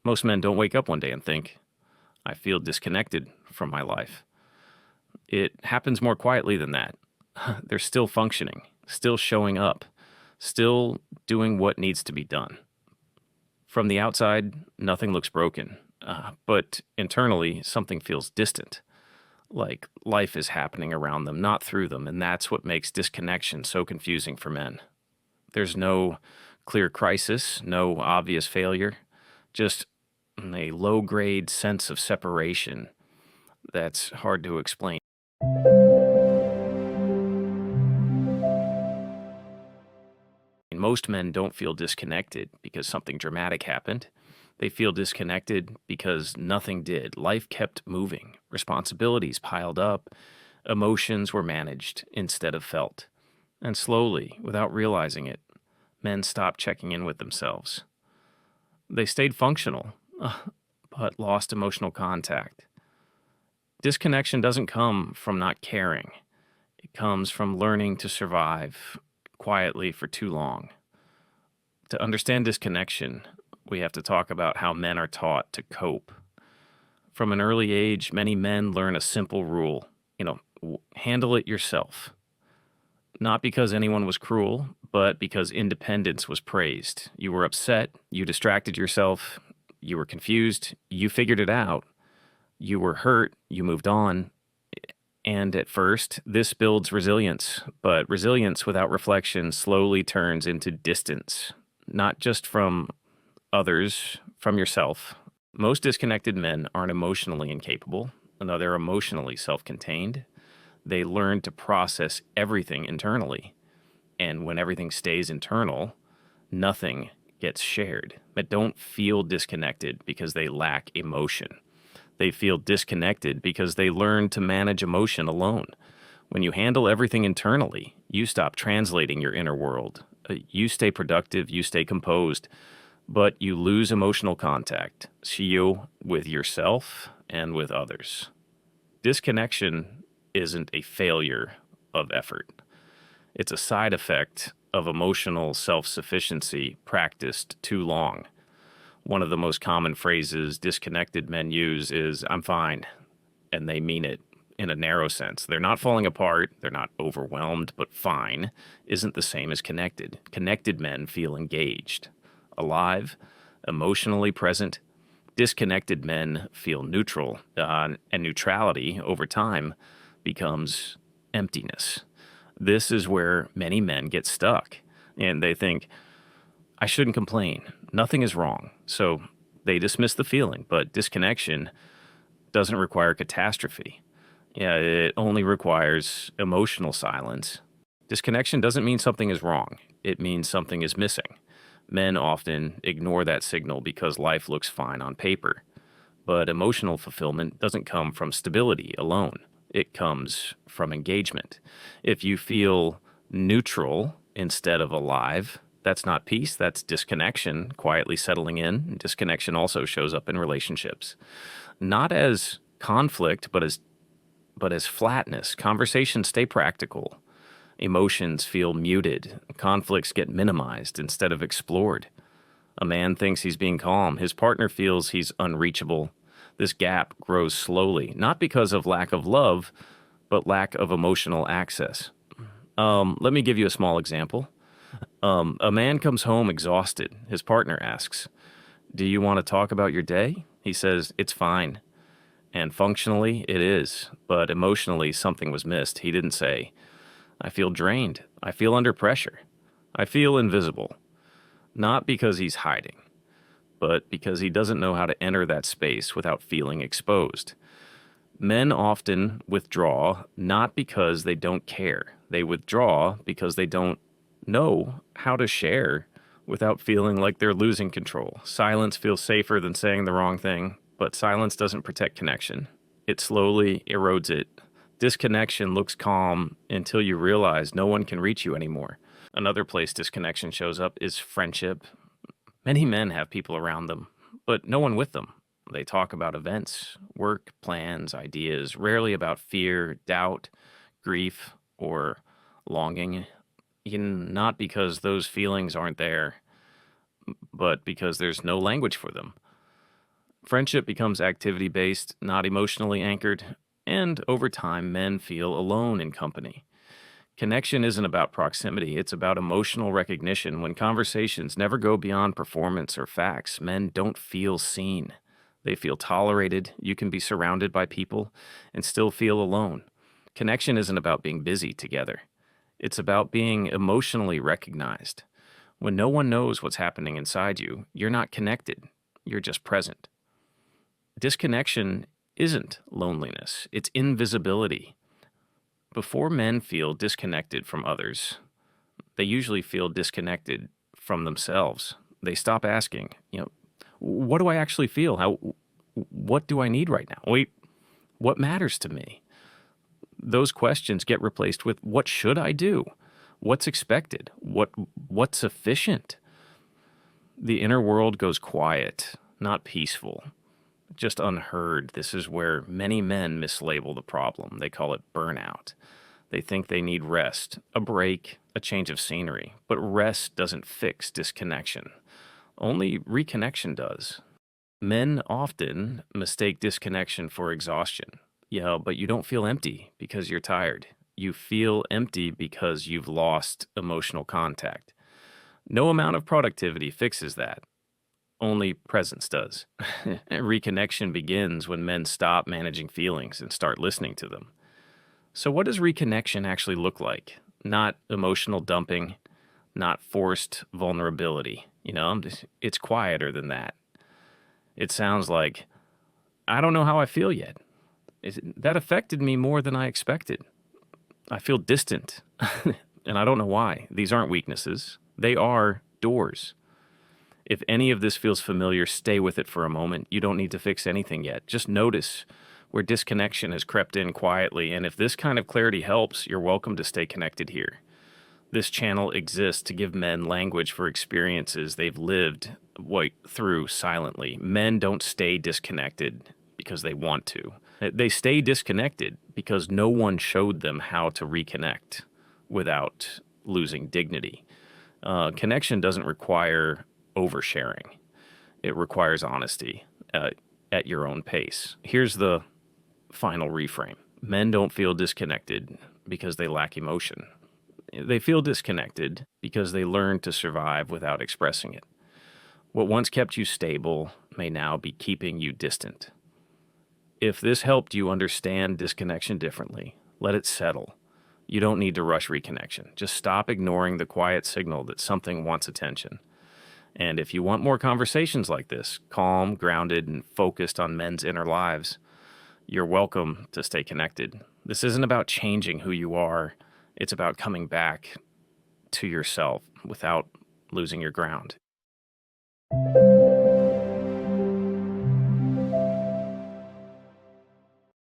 Most men don't wake up one day and think, I feel disconnected from my life. It happens more quietly than that. They're still functioning, still showing up, still doing what needs to be done. From the outside, nothing looks broken, but internally, something feels distant, like life is happening around them, not through them, and that's what makes disconnection so confusing for men. There's no clear crisis, no obvious failure, just a low-grade sense of separation that's hard to explain. Most men don't feel disconnected because something dramatic happened. They feel disconnected because nothing did. Life kept moving. Responsibilities piled up. Emotions were managed instead of felt. And slowly, without realizing it, men stopped checking in with themselves. They stayed functional, but lost emotional contact. Disconnection doesn't come from not caring. It comes from learning to survive quietly for too long. To understand disconnection, we have to talk about how men are taught to cope. From an early age, many men learn a simple rule, handle it yourself. Not because anyone was cruel, but because independence was praised. You were upset, you distracted yourself, you were confused, you figured it out. You were hurt, you moved on. And at first, this builds resilience, but resilience without reflection slowly turns into distance, not just from others, from yourself. Most disconnected men aren't emotionally incapable. No, they're emotionally self-contained. They learn to process everything internally. And when everything stays internal, nothing gets shared. But don't feel disconnected because they lack emotion. They feel disconnected because they learn to manage emotion alone. When you handle everything internally, you stop translating your inner world. You stay productive, you stay composed, but you lose emotional contact, you with yourself and with others. Disconnection isn't a failure of effort. It's a side effect of emotional self-sufficiency practiced too long. One of the most common phrases disconnected men use is, I'm fine, and they mean it in a narrow sense. They're not falling apart, they're not overwhelmed, but fine isn't the same as connected. Connected men feel engaged, alive, emotionally present. Disconnected men feel neutral, and neutrality over time becomes emptiness. This is where many men get stuck, and they think, I shouldn't complain. Nothing is wrong. So they dismiss the feeling, but disconnection doesn't require catastrophe. It only requires emotional silence. Disconnection doesn't mean something is wrong. It means something is missing. Men often ignore that signal because life looks fine on paper. But emotional fulfillment doesn't come from stability alone. It comes from engagement. If you feel neutral instead of alive, that's not peace, that's disconnection quietly settling in. Disconnection also shows up in relationships. Not as conflict, but as flatness. Conversations stay practical. Emotions feel muted. Conflicts get minimized instead of explored. A man thinks he's being calm. His partner feels he's unreachable. This gap grows slowly, not because of lack of love, but lack of emotional access. Let me give you a small example. A man comes home exhausted. His partner asks, do you want to talk about your day? He says, it's fine. And functionally, it is. But emotionally, something was missed. He didn't say, I feel drained. I feel under pressure. I feel invisible. Not because he's hiding, but because he doesn't know how to enter that space without feeling exposed. Men often withdraw not because they don't care. They withdraw because they don't know how to share without feeling like they're losing control. Silence feels safer than saying the wrong thing, but silence doesn't protect connection. It slowly erodes it. Disconnection looks calm until you realize no one can reach you anymore. Another place disconnection shows up is friendship. Many men have people around them, but no one with them. They talk about events, work, plans, ideas, rarely about fear, doubt, grief, or longing. Not because those feelings aren't there, but because there's no language for them. Friendship becomes activity based, not emotionally anchored, and over time, men feel alone in company. Connection isn't about proximity, it's about emotional recognition. When conversations never go beyond performance or facts, men don't feel seen. They feel tolerated. You can be surrounded by people and still feel alone. Connection isn't about being busy together, it's about being emotionally recognized. When no one knows what's happening inside you, you're not connected, you're just present. Disconnection isn't loneliness, it's invisibility. Before men feel disconnected from others, they usually feel disconnected from themselves. They stop asking, what do I actually feel? What do I need right now? Wait, what matters to me? Those questions get replaced with what should I do? What's expected? What's sufficient? The inner world goes quiet, not peaceful, just unheard. This is where many men mislabel the problem. They call it burnout. They think they need rest, a break, a change of scenery. But rest doesn't fix disconnection. Only reconnection does. Men often mistake disconnection for exhaustion. Yeah, but you don't feel empty because you're tired. You feel empty because you've lost emotional contact. No amount of productivity fixes that. Only presence does. Reconnection begins when men stop managing feelings and start listening to them. So, what does reconnection actually look like? Not emotional dumping, not forced vulnerability. It's quieter than that. It sounds like, I don't know how I feel yet. That affected me more than I expected. I feel distant, and I don't know why. These aren't weaknesses, they are doors. If any of this feels familiar, stay with it for a moment. You don't need to fix anything yet. Just notice where disconnection has crept in quietly, and if this kind of clarity helps, you're welcome to stay connected here. This channel exists to give men language for experiences they've lived through silently. Men don't stay disconnected because they want to. They stay disconnected because no one showed them how to reconnect without losing dignity. Connection doesn't require oversharing. It requires honesty at your own pace. Here's the final reframe. Men don't feel disconnected because they lack emotion. They feel disconnected because they learned to survive without expressing it. What once kept you stable may now be keeping you distant. If this helped you understand disconnection differently, let it settle. You don't need to rush reconnection. Just stop ignoring the quiet signal that something wants attention. And if you want more conversations like this, calm, grounded, and focused on men's inner lives, you're welcome to stay connected. This isn't about changing who you are. It's about coming back to yourself without losing your ground.